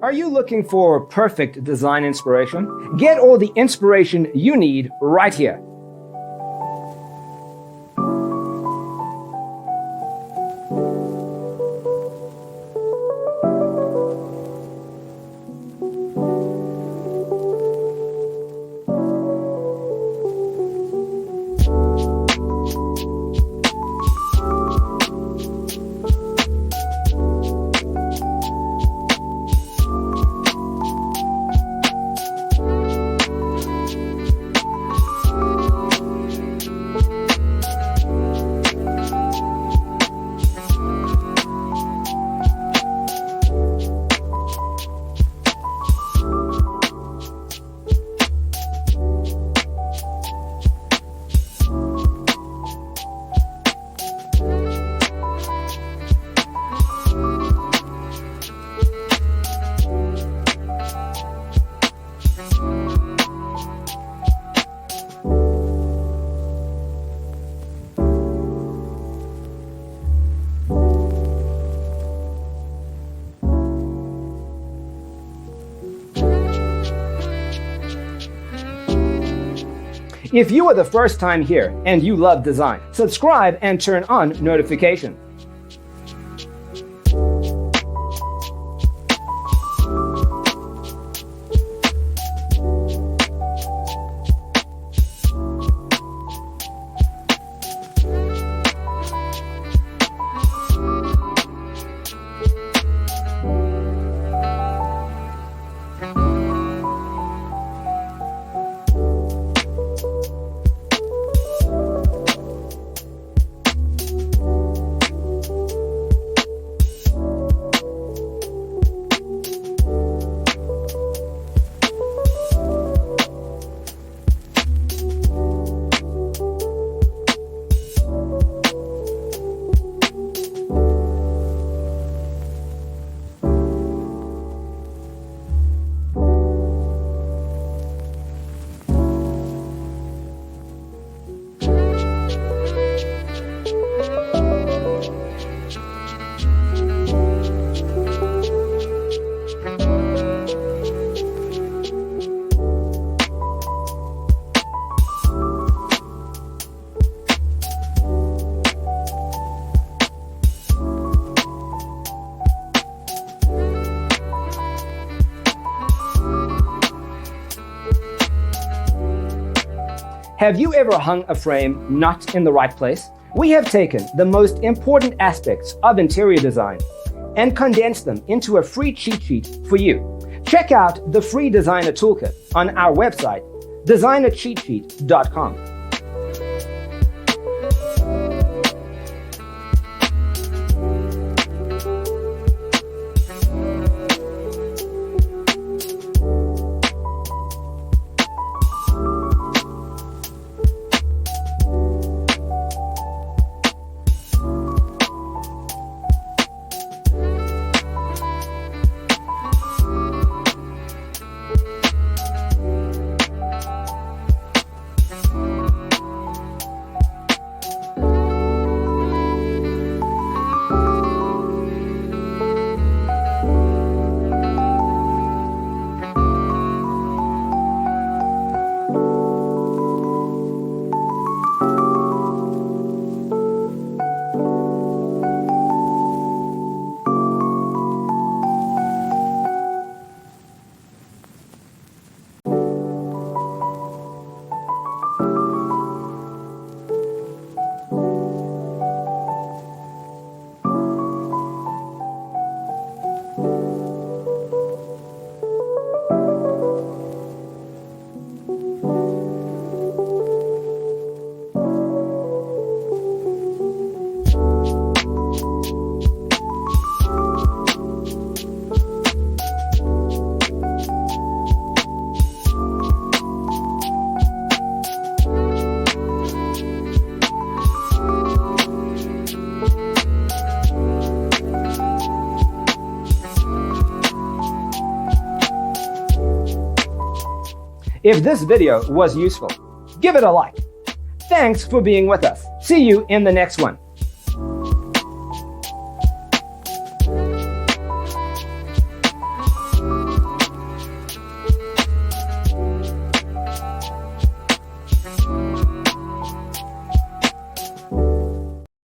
Are you looking for perfect design inspiration? Get all the inspiration you need right here. If you are the first time here and you love design, subscribe and turn on notifications. Have you ever hung a frame not in the right place? We have taken the most important aspects of interior design and condensed them into a free cheat sheet for you. Check out the free designer toolkit on our website, designercheatsheet.com. If this video was useful, give it a like. Thanks for being with us. See you in the next one.